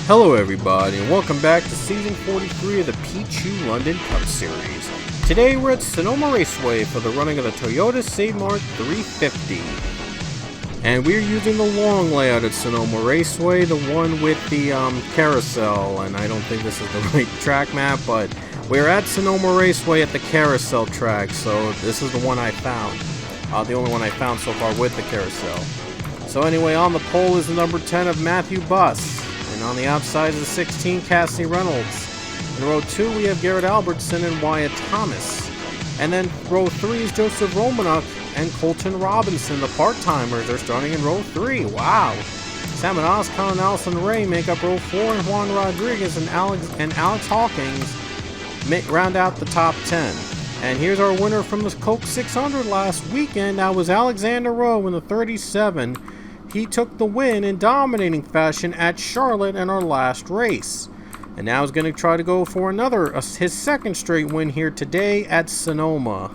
Hello everybody, and welcome back to Season 43 of the Pichu London Cup Series. Today we're at Sonoma Raceway for the running of the Toyota Mart 350. And we're using the long layout at Sonoma Raceway, the one with the carousel, and I don't think this is the right track map, but we're at Sonoma Raceway at the carousel track, so this is the one I found. The only one I found so far with the carousel. So anyway, on the pole is the number 10 of Matthew Buss. And on the outside is the 16, Cassie Reynolds. In row 2, we have Garrett Albertson and Wyatt Thomas. And then row 3 is Joseph Romanuk and Colton Robinson. The part-timers are starting in row 3. Wow. Sam and Oscar and Allison Ray make up row 4, and Juan Rodriguez and Alex Hawkins round out the top 10. And here's our winner from the Coke 600 last weekend. That was Alexander Rowe in the 37. He took the win in dominating fashion at Charlotte in our last race. And now he's going to try to go for his second straight win here today at Sonoma.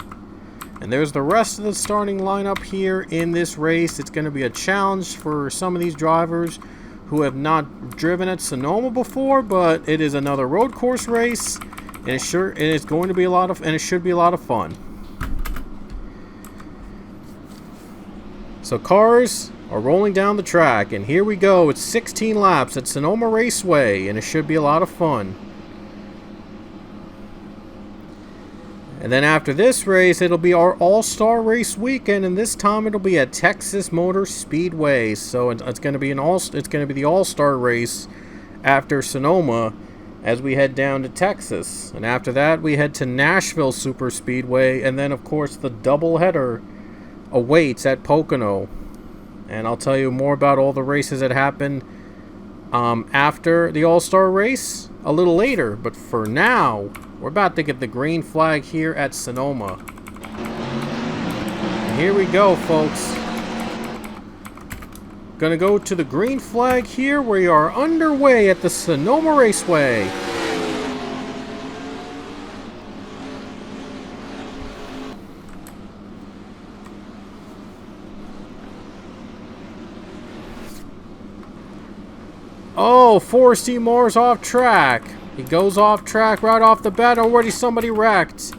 And there's the rest of the starting lineup here in this race. It's going to be a challenge for some of these drivers who have not driven at Sonoma before, but it is another road course race, and it should be a lot of fun. So cars are rolling down the track, and here we go. It's 16 laps at Sonoma Raceway, and it should be a lot of fun. And then after this race, it'll be our all-star race weekend, and this time it'll be at Texas Motor Speedway. So it's going to be the all-star race after Sonoma as we head down to Texas. And after that, we head to Nashville Super Speedway, and then of course the doubleheader awaits at Pocono. And I'll tell you more about all the races that happen after the All-Star race a little later. But for now, we're about to get the green flag here at Sonoma. And here we go, folks. Gonna go to the green flag here. We are underway at the Sonoma Raceway. Oh, Forrest E. Moore's off track. He goes off track right off the bat. Already somebody wrecked.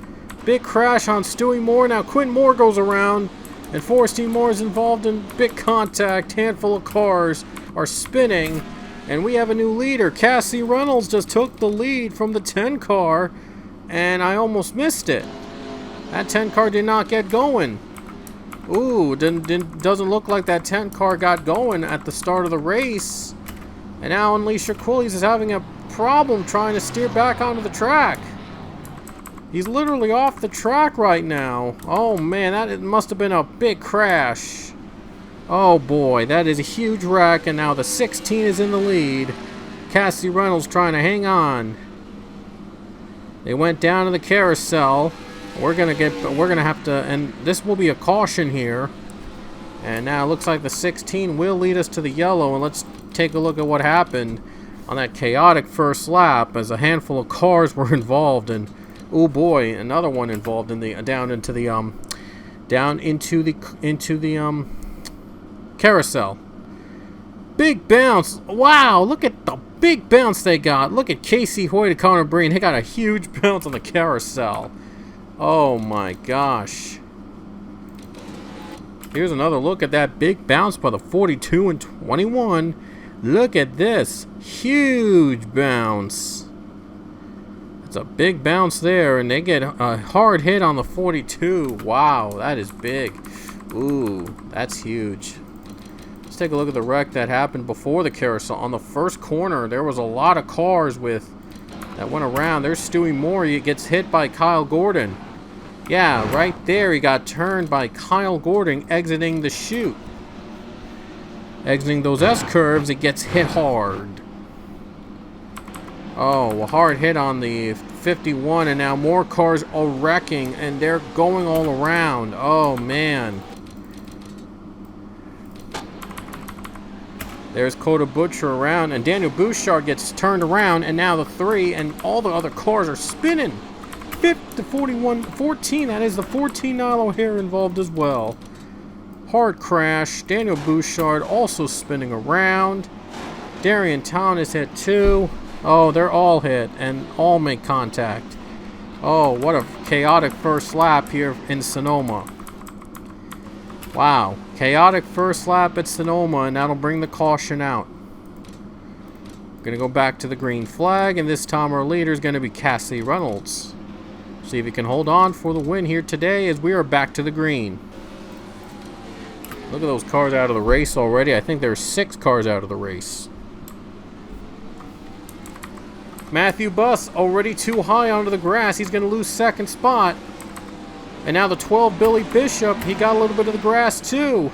Big crash on Stewie Moore. Now Quentin Moore goes around, and Forrest E. Moore is involved in big contact. Handful of cars are spinning, and we have a new leader. Cassie Reynolds just took the lead from the 10 car, and I almost missed it. That 10 car did not get going. Ooh, doesn't look like that 10 car got going at the start of the race. And now Unleasher Quillies is having a problem trying to steer back onto the track. He's literally off the track right now. Oh man, it must have been a big crash. Oh boy, that is a huge wreck, and now the 16 is in the lead. Cassie Reynolds trying to hang on. They went down to the carousel. We're gonna have to, and this will be a caution here. And now it looks like the 16 will lead us to the yellow, and let's take a look at what happened on that chaotic first lap as a handful of cars were involved, and oh boy, another one involved in the down into the carousel. Big bounce. Wow, look at the big bounce they got. Look at Casey Hoyt and Connor Breen. They got a huge bounce on the carousel. Oh my gosh. Here's another look at that big bounce by the 42 and 21. Look at this. Huge bounce. It's a big bounce there, and they get a hard hit on the 42. Wow, that is big. Ooh, that's huge. Let's take a look at the wreck that happened before the carousel. On the first corner, there was a lot of cars with That went around. There's Stewie Moore. He gets hit by Kyle Gordon. Yeah, right there he got turned by Kyle Gordon exiting the chute. Exiting those S-curves, it gets hit hard. Oh, a hard hit on the 51, and now more cars are wrecking, and they're going all around. Oh, man. There's Coda Butcher around, and Daniel Bouchard gets turned around, and now the 3, and all the other cars are spinning. 50, 41, 14, that is the 14 Nilo O'Hare involved as well. Hard crash. Daniel Bouchard also spinning around. Darian Town is hit too. Oh, they're all hit and all make contact. Oh, what a chaotic first lap here in Sonoma. Wow, chaotic first lap at Sonoma, and that'll bring the caution out. Gonna go back to the green flag, and this time our leader is gonna be Cassie Reynolds. See if he can hold on for the win here today as we are back to the green. Look at those cars out of the race already. I think there's 6 cars out of the race. Matthew Buss already too high onto the grass. He's going to lose second spot. And now the 12 Billy Bishop, he got a little bit of the grass too.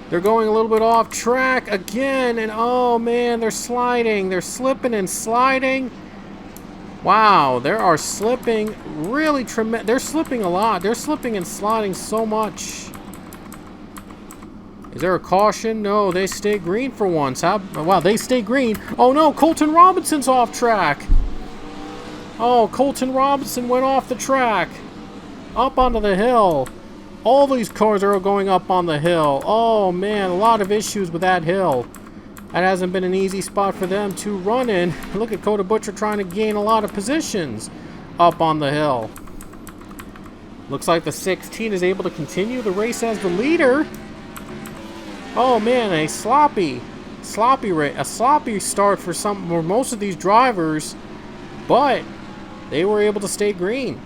They're going a little bit off track again. And oh man, they're sliding. They're slipping and sliding. Wow, they are slipping really tremendous. They're slipping a lot. They're slipping and sliding so much. Is there a caution? No, they stay green for once. Wow, they stay green. Oh no, Colton Robinson's off track. Oh, Colton Robinson went off the track. Up onto the hill. All these cars are going up on the hill. Oh man, a lot of issues with that hill. That hasn't been an easy spot for them to run in. Look at Coda Butcher trying to gain a lot of positions up on the hill. Looks like the 16 is able to continue the race as the leader. Oh man, a sloppy start for most of these drivers, but they were able to stay green.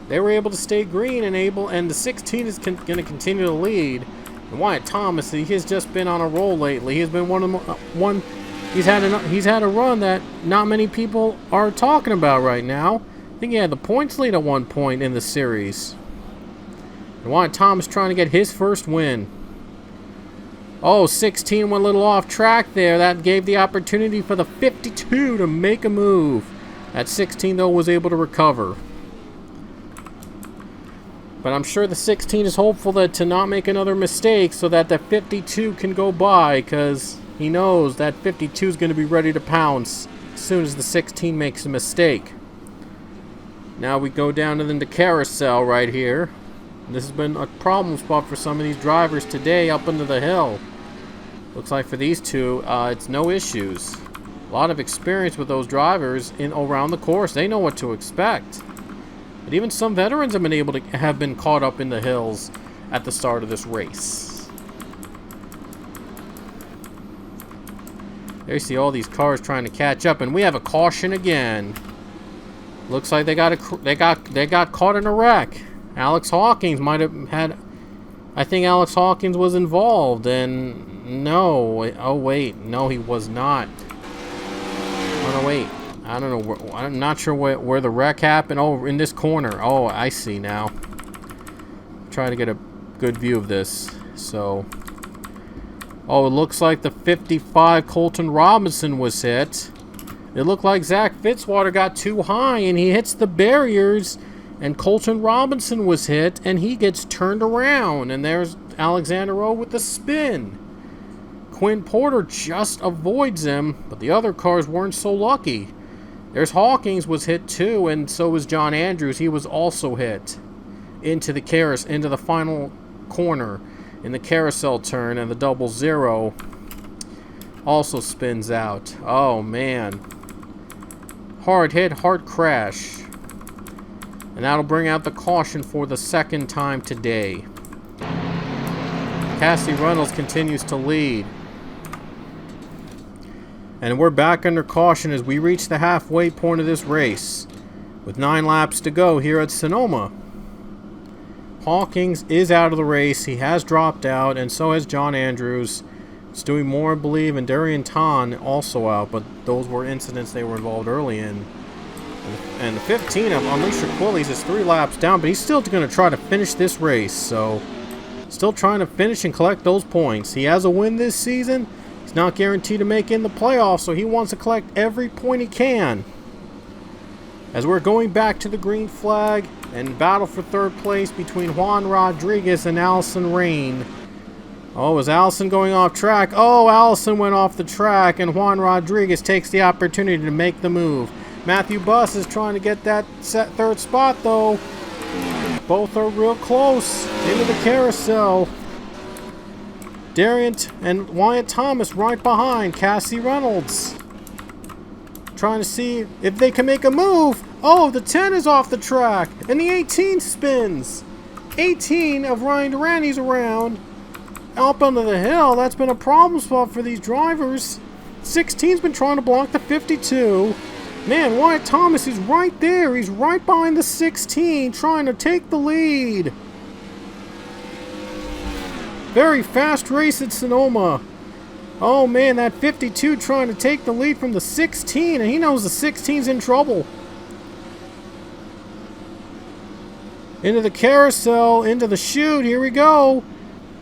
They were able to stay green and the 16 is going to continue to lead. And Wyatt Thomas, he has just been on a roll lately. He's been he's had a run that not many people are talking about right now. I think he had the points lead at one point in the series. And Wyatt Thomas trying to get his first win. Oh, 16 went a little off track there. That gave the opportunity for the 52 to make a move. That 16 though was able to recover. But I'm sure the 16 is hopeful to not make another mistake so that the 52 can go by, because he knows that 52 is going to be ready to pounce as soon as the 16 makes a mistake. Now we go down to the carousel right here. This has been a problem spot for some of these drivers today up into the hill. Looks like for these two, it's no issues. A lot of experience with those drivers around the course. They know what to expect. But even some veterans have been caught up in the hills at the start of this race. There you see all these cars trying to catch up, and we have a caution again. Looks like they got caught in a wreck. Alex Hawkins might have had. I think Alex Hawkins was involved, and no. Oh wait, no, he was not. Oh no, wait. I don't know. I'm not sure where the wreck happened. Oh, in this corner. Oh, I see now. Try to get a good view of this. So, oh, it looks like the 55 Colton Robinson was hit. It looked like Zach Fitzwater got too high and he hits the barriers, and Colton Robinson was hit and he gets turned around, and there's Alexander O with the spin. Quinn Porter just avoids him, but the other cars weren't so lucky. There's Hawkins was hit too, and so was John Andrews. He was also hit into the final corner in the carousel turn, and the 00 also spins out. Oh man. Hard hit, hard crash. And that'll bring out the caution for the second time today. Cassie Reynolds continues to lead. And we're back under caution as we reach the halfway point of this race, with 9 laps to go here at Sonoma. Hawkins is out of the race. He has dropped out, and so has John Andrews. It's doing more, I believe, and Darian Tan also out, but those were incidents they were involved early in. And the 15 of Alicia Quillies is 3 laps down, but he's still going to try to finish this race, so still trying to finish and collect those points. He has a win this season. He's not guaranteed to make in the playoffs, so he wants to collect every point he can. As we're going back to the green flag and battle for third place between Juan Rodriguez and Allison Rain. Oh, is Allison going off track? Oh, Allison went off the track, and Juan Rodriguez takes the opportunity to make the move. Matthew Buss is trying to get that third spot, though. Both are real close into the carousel. Darian and Wyatt Thomas right behind Cassie Reynolds. Trying to see if they can make a move. Oh, the 10 is off the track, and the 18 spins. 18 of Ryan Durani's around. Up under the hill, that's been a problem spot for these drivers. 16's been trying to block the 52. Man, Wyatt Thomas is right there. He's right behind the 16, trying to take the lead. Very fast race at Sonoma. Oh man, that 52 trying to take the lead from the 16, and he knows the 16's in trouble. Into the carousel, into the chute, here we go.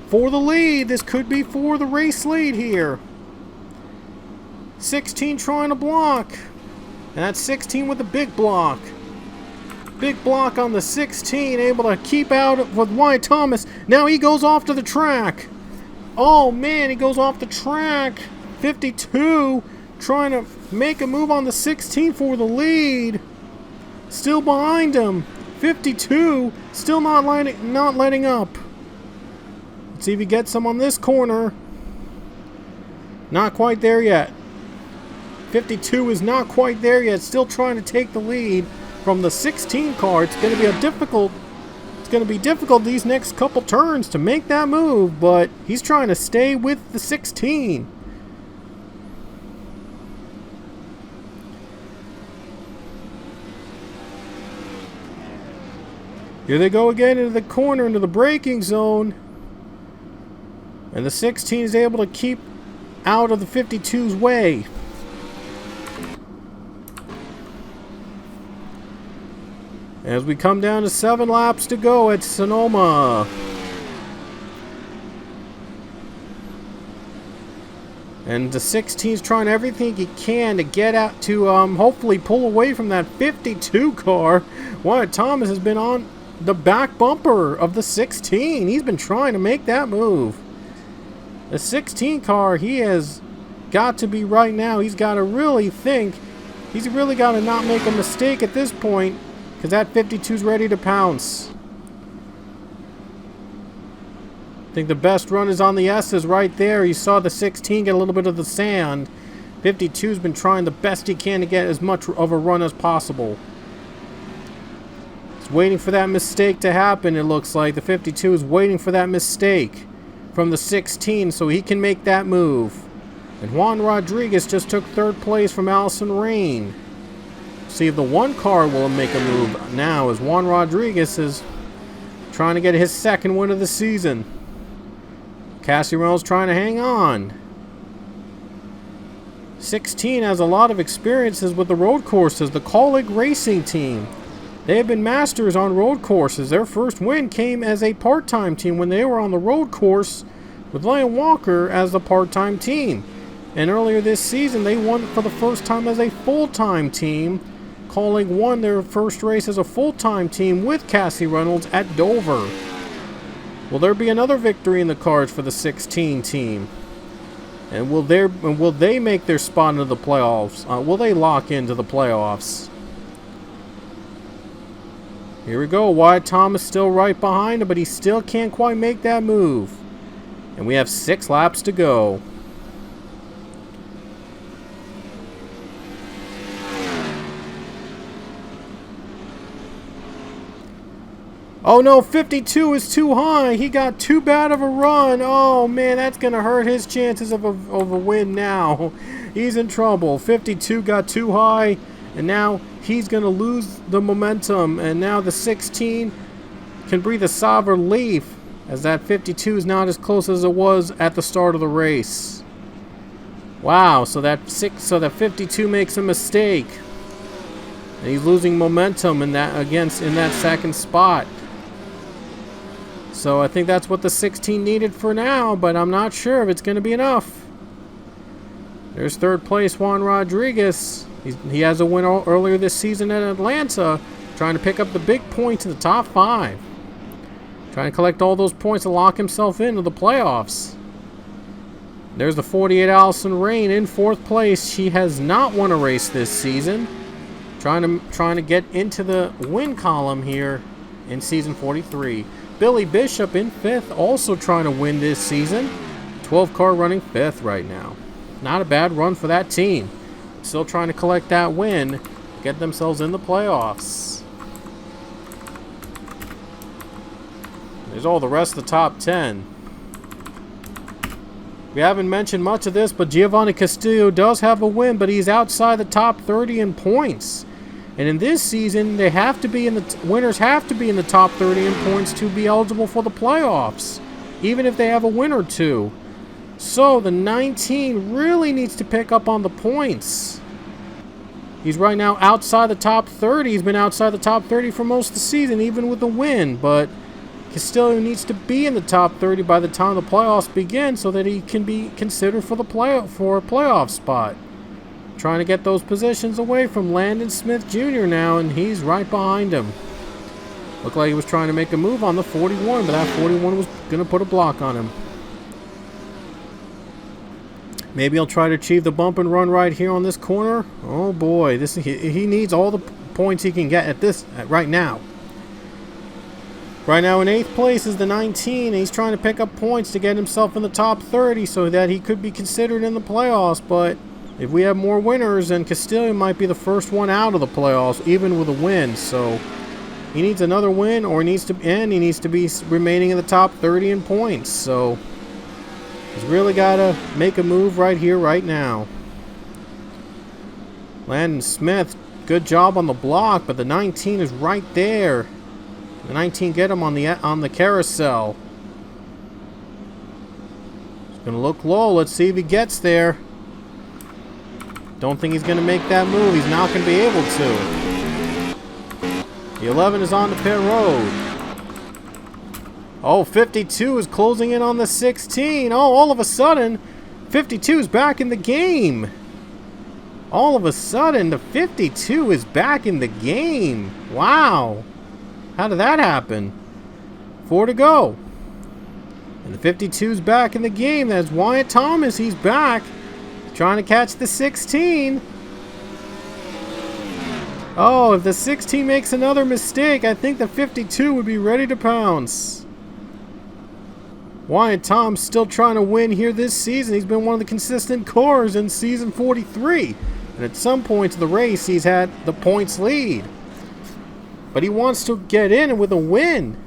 For the lead, this could be for the race lead here. 16 trying to block. And that's 16 with a big block. Big block on the 16, able to keep out with Wyatt Thomas. Now he goes off to the track. Oh man, he goes off the track. 52 trying to make a move on the 16 for the lead. Still behind him. 52 still not letting up. Let's see if he gets some on this corner. Not quite there yet. 52 is not quite there yet. Still trying to take the lead from the 16 car. It's going to be difficult these next couple turns to make that move, but he's trying to stay with the 16. Here they go again into the corner, into the braking zone. And the 16 is able to keep out of the 52's way. As we come down to 7 laps to go at Sonoma. And the 16's trying everything he can to get out to hopefully pull away from that 52 car. Wyatt Thomas has been on the back bumper of the 16. He's been trying to make that move. The 16 car, he has got to be right now. He's got to really think. He's really got to not make a mistake at this point, because that 52's ready to pounce. I think the best run is on the S's right there. You saw the 16 get a little bit of the sand. 52's been trying the best he can to get as much of a run as possible. He's waiting for that mistake to happen, it looks like. The 52 is waiting for that mistake from the 16 so he can make that move. And Juan Rodriguez just took 3rd place from Allison Rain. See if the 1 car will make a move now, as Juan Rodriguez is trying to get his 2nd win of the season. Cassie Reynolds trying to hang on. 16 has a lot of experiences with the road courses, the Colleague Racing team. They have been masters on road courses. Their first win came as a part-time team when they were on the road course with Lion Walker as the part-time team. And earlier this season, they won for the first time as a full-time team. Colleague won their first race as a full-time team with Cassie Reynolds at Dover. Will there be another victory in the cards for the 16 team? And will they make their spot into the playoffs? Will they lock into the playoffs? Here we go. Wyatt Thomas still right behind him, but he still can't quite make that move. And we have 6 laps to go. Oh no, 52 is too high. He got too bad of a run. Oh man, that's going to hurt his chances of a win now. He's in trouble. 52 got too high, and now he's going to lose the momentum. And now the 16 can breathe a sigh of relief. as that 52 is not as close as it was at the start of the race. Wow, so that 52 makes a mistake. And he's losing momentum in that second spot. So I think that's what the 16 needed for now, but I'm not sure if it's going to be enough. There's third place Juan Rodriguez. He has a win earlier this season at Atlanta, trying to pick up the big points in the top 5. Trying to collect all those points to lock himself into the playoffs. There's the 48 Allison Rain in 4th place. She has not won a race this season. Trying to get into the win column here in season 43. Billy Bishop in 5th, also trying to win this season. 12 car running 5th right now. Not a bad run for that team. Still trying to collect that win, get themselves in the playoffs. There's all the rest of the top 10. We haven't mentioned much of this, but Giovanni Castillo does have a win, but he's outside the top 30 in points. And in this season, winners have to be in the top 30 in points to be eligible for the playoffs, even if they have a win or two. So the 19 really needs to pick up on the points. He's right now outside the top 30. He's been outside the top 30 for most of the season, even with the win. But Castillo needs to be in the top 30 by the time the playoffs begin so that he can be considered for a playoff spot. Trying to get those positions away from Landon Smith Jr. now, and he's right behind him. Looked like he was trying to make a move on the 41, but that 41 was going to put a block on him. Maybe he'll try to achieve the bump and run right here on this corner. Oh boy, he needs all the points he can get right now. Right now in 8th place is the 19. He's trying to pick up points to get himself in the top 30 so that he could be considered in the playoffs, but if we have more winners, then Castillo might be the first one out of the playoffs, even with a win. So he needs another win, or he needs to be remaining in the top 30 in points. So he's really got to make a move right here, right now. Landon Smith, good job on the block, but the 19 is right there. The 19 get him on the carousel. He's gonna look low. Let's see if he gets there. Don't think he's going to make that move. He's not going to be able to. The 11 is on the pit road. Oh, 52 is closing in on the 16. Oh, all of a sudden, 52 is back in the game. All of a sudden, the 52 is back in the game. Wow. How did that happen? 4 to go. And the 52 is back in the game. That's Wyatt Thomas. He's back. Trying to catch the 16. Oh, if the 16 makes another mistake, I think the 52 would be ready to pounce. Wyatt Thomas still trying to win here this season. He's been one of the consistent cars in season 43. And at some points of the race, he's had the points lead. But he wants to get in with a win.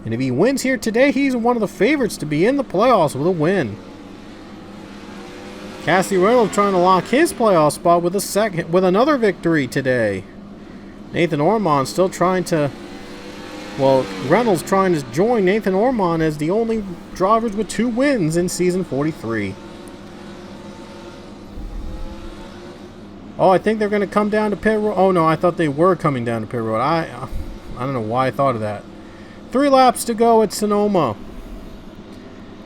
And if he wins here today, he's one of the favorites to be in the playoffs with a win. Cassie Reynolds trying to lock his playoff spot with another victory today. Nathan Ormond still trying to... Well, Reynolds trying to join Nathan Ormond as the only drivers with 2 wins in season 43. Oh, I think they're going to come down to pit road. Oh, no, I thought they were coming down to pit road. I don't know why I thought of that. 3 laps to go at Sonoma.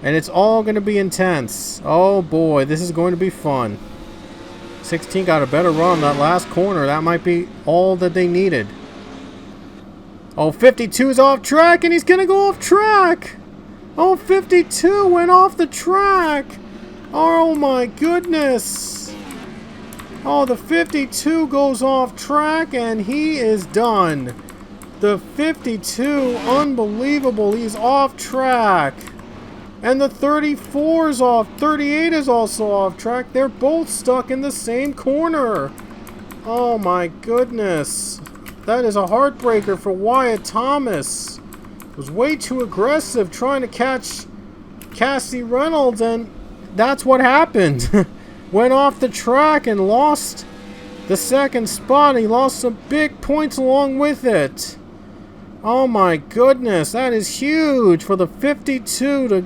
And it's all going to be intense. Oh boy, this is going to be fun. 16 got a better run that last corner. That might be all that they needed. Oh, 52 is off track, and he's going to go off track. Oh, 52 went off the track. Oh my goodness. Oh, the 52 goes off track, and he is done. The 52, unbelievable. He's off track. And the 34 is off. 38 is also off track. They're both stuck in the same corner. Oh my goodness. That is a heartbreaker for Wyatt Thomas. Was way too aggressive trying to catch Cassie Reynolds, and that's what happened. Went off the track and lost the second spot. He lost some big points along with it. Oh my goodness, that is huge for the 52 to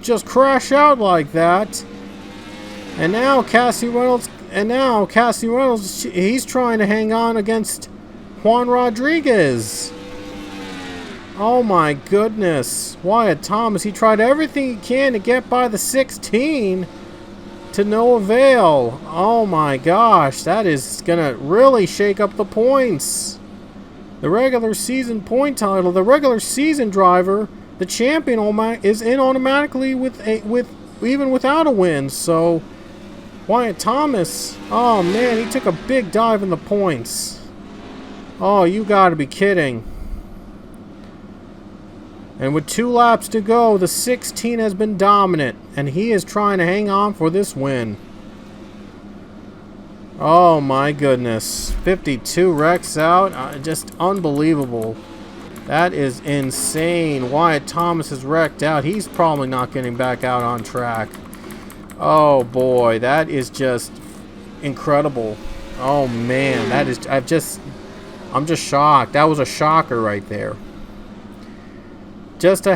just crash out like that. And now Cassie Reynolds, he's trying to hang on against Juan Rodriguez. Oh my goodness. Wyatt Thomas, he tried everything he can to get by the 16 to no avail. Oh my gosh, that is gonna really shake up the points. The regular season point title, the regular season driver, the champion is in automatically even without a win. So Wyatt Thomas, oh man, he took a big dive in the points. Oh, you gotta be kidding. And with 2 laps to go, the 16 has been dominant, and he is trying to hang on for this win. Oh my goodness. 52 wrecks out. Just unbelievable. That is insane. Wyatt Thomas is wrecked out. He's probably not getting back out on track. Oh boy, that is just incredible. Oh man, that is, I'm just shocked. That was a shocker right there. Just a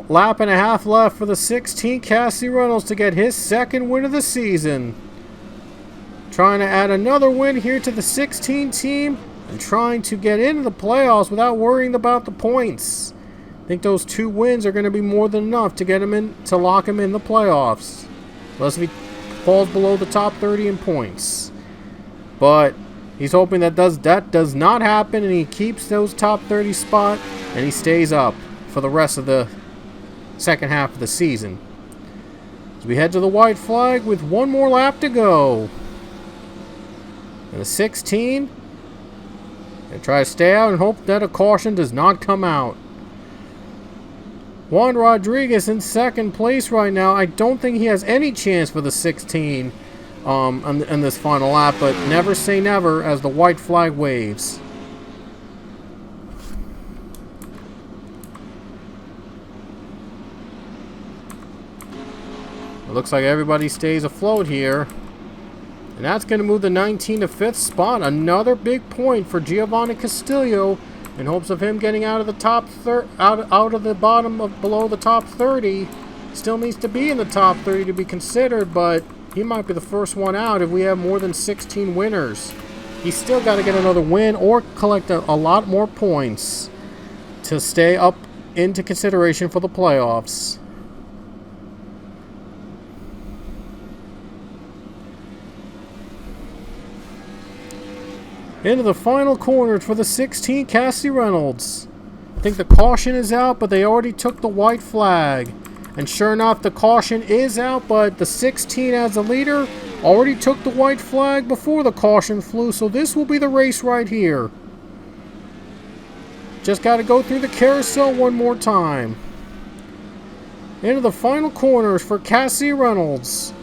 lap and a half left for the 16 Cassie Reynolds to get his second win of the season. Trying to add another win here to the 16 team and trying to get into the playoffs without worrying about the points. I think those 2 wins are going to be more than enough to get him in, to lock him in the playoffs. Unless if he falls below the top 30 in points. But he's hoping that does not happen, and he keeps those top 30 spot and he stays up for the rest of the second half of the season. As we head to the white flag with 1 more lap to go. And the 16 and try to stay out and hope that a caution does not come out. Juan Rodriguez in second place right now. I don't think he has any chance for the 16 in this final lap, but never say never as the white flag waves. It looks like everybody stays afloat here. And that's going to move the 19 to 5th spot. Another big point for Giovanni Castillo in hopes of him getting out of the top out of the bottom of below the top 30. Still needs to be in the top 30 to be considered, but he might be the first one out if we have more than 16 winners. He's still got to get another win or collect a lot more points to stay up into consideration for the playoffs. Into the final corner for the 16 Cassie Reynolds. I think the caution is out, but they already took the white flag. And sure enough, the caution is out, but the 16 as the leader already took the white flag before the caution flew, so this will be the race right here. Just got to go through the carousel one more time. Into the final corners for Cassie Reynolds,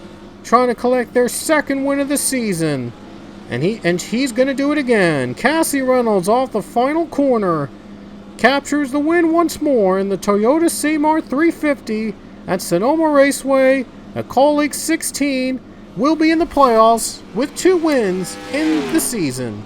trying to collect their second win of the season. And he's going to do it again. Cassie Reynolds off the final corner captures the win once more in the Toyota Mart 350 at Sonoma Raceway. A colleague 16 will be in the playoffs with 2 wins in the season.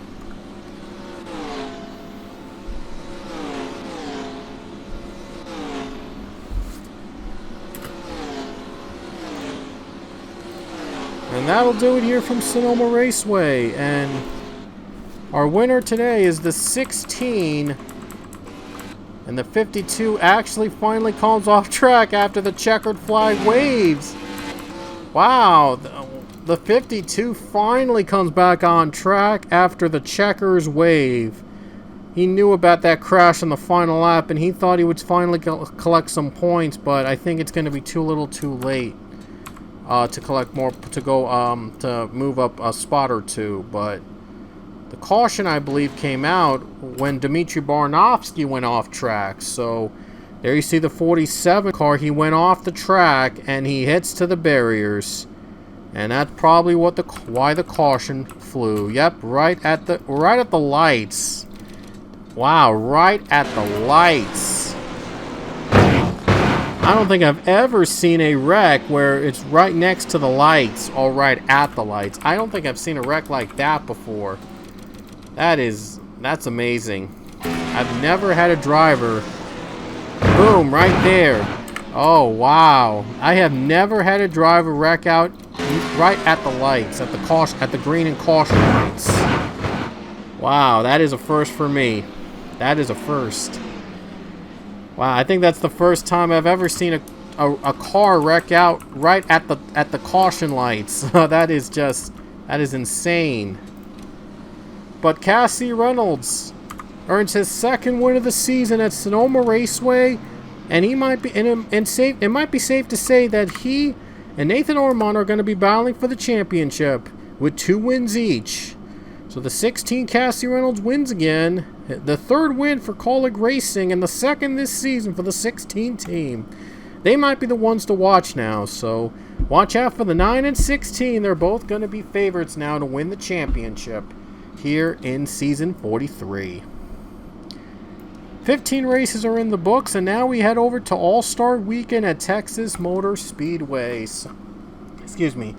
And that'll do it here from Sonoma Raceway. And our winner today is the 16. And the 52 actually finally comes off track after the checkered flag waves. Wow. The 52 finally comes back on track after the checkers wave. He knew about that crash in the final lap, and he thought he would finally collect some points, but I think it's going to be too late. To collect more, to move up a spot or 2, but the caution, I believe, came out when Dmitry Barnovsky went off track. So there you see the 47 car. He went off the track and he hits to the barriers, and that's probably why the caution flew. Yep, right at the lights. Wow, right at the lights. I don't think I've ever seen a wreck where it's right next to the lights or right at the lights. I don't think I've seen a wreck like that before. That's amazing. I've never had a driver. Boom, right there. Oh, wow. I have never had a driver wreck out right at the lights, at the green and caution lights. Wow, that is a first for me. That is a first. Wow, I think that's the first time I've ever seen a car wreck out right at the caution lights. That is insane. But Cassie Reynolds earns his second win of the season at Sonoma Raceway, and it might be safe to say that he and Nathan Ormond are going to be battling for the championship with 2 wins each. So the 16 Cassie Reynolds wins again, the third win for Colleague Racing, and the second this season for the 16 team. They might be the ones to watch now, so watch out for the 9 and 16. They're both going to be favorites now to win the championship here in season 43. 15 races are in the books, and now we head over to All-Star Weekend at Texas Motor Speedway. Excuse me.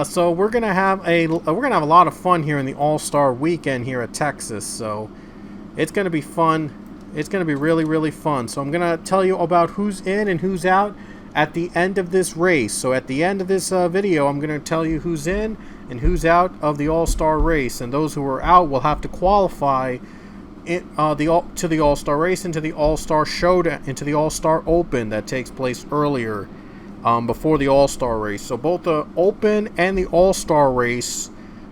So we're gonna have a lot of fun here in the All-Star Weekend here at Texas. So it's gonna be fun. It's gonna be really, really fun. So I'm gonna tell you about who's in and who's out at the end of this race. So at the end of this video, I'm gonna tell you who's in and who's out of the All-Star race, and those who are out will have to qualify to the All-Star race, into the All-Star Showdown, into the All-Star Open that takes place earlier before the All-Star race. So both the Open and the All-Star race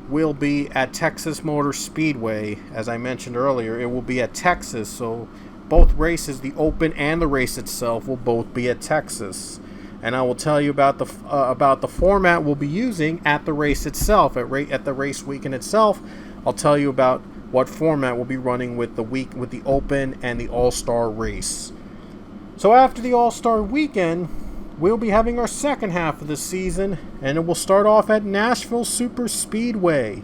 will be at Texas Motor Speedway. As I mentioned earlier, it will be at Texas. So both races, the Open and the race itself, will both be at Texas. And I will tell you about the format we'll be using at the race itself, at the race weekend itself. I'll tell you about what format we'll be running with the Open and the All-Star race. So after the All-Star weekend, we'll be having our second half of the season, and it will start off at Nashville Super Speedway.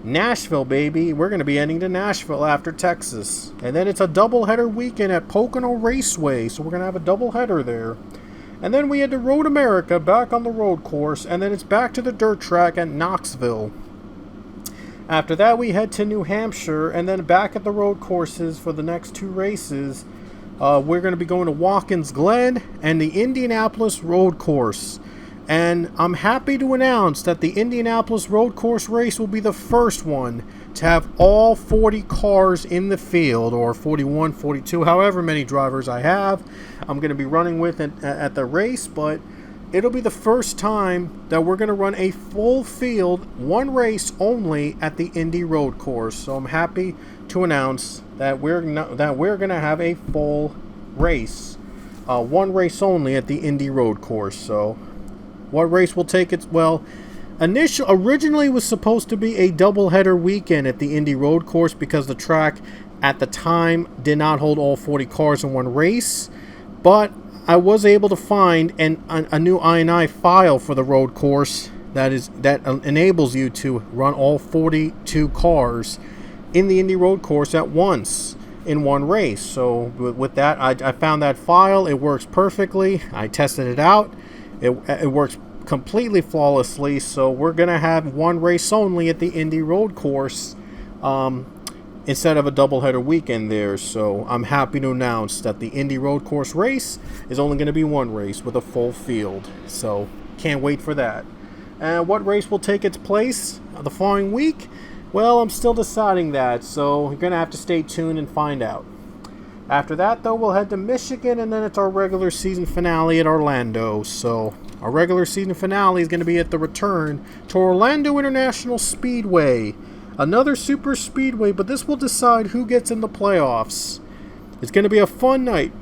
Nashville, baby. We're going to be heading to Nashville after Texas. And then it's a doubleheader weekend at Pocono Raceway, so we're going to have a doubleheader there. And then we head to Road America, back on the road course, and then it's back to the dirt track at Knoxville. After that, we head to New Hampshire, and then back at the road courses for the next 2 races. We're going to be going to Watkins Glen and the Indianapolis road course. And I'm happy to announce that the Indianapolis road course race will be the first one to have all 40 cars in the field, or 41, 42, however many drivers I have. I'm going to be running with at the race, but it'll be the first time that we're going to run a full field, one race only at the Indy road course. So I'm happy to announce that we're going to have a full race, one race only at the Indy road course. So what race will take it? Well, originally was supposed to be a doubleheader weekend at the Indy road course because the track at the time did not hold all 40 cars in one race, but I was able to find a new INI file for the road course that enables you to run all 42 cars in the Indy road course at once in one race. So with that, I found that file. It works perfectly. I tested it out. It works completely flawlessly. So we're gonna have one race only at the Indy road course instead of a doubleheader weekend there. So I'm happy to announce that the Indy road course race is only going to be one race with a full field. So can't wait for that. And what race will take its place the following week? Well, I'm still deciding that, so you're going to have to stay tuned and find out. After that, though, we'll head to Michigan, and then it's our regular season finale at Orlando. So our regular season finale is going to be at the return to Orlando International Speedway. Another super speedway, but this will decide who gets in the playoffs. It's going to be a fun night,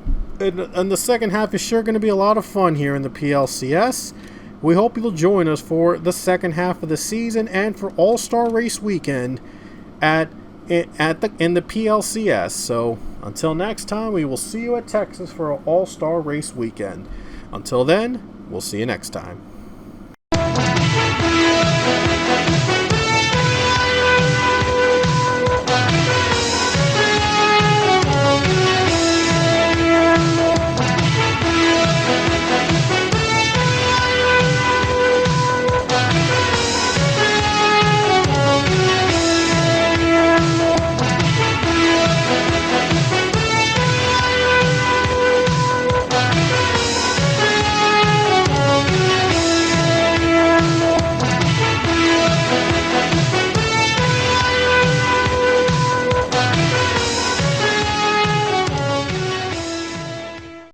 and the second half is sure going to be a lot of fun here in the PLCS. We hope you'll join us for the second half of the season and for All-Star Race Weekend in the PLCS. So until next time, we will see you at Texas for an All-Star Race Weekend. Until then, we'll see you next time.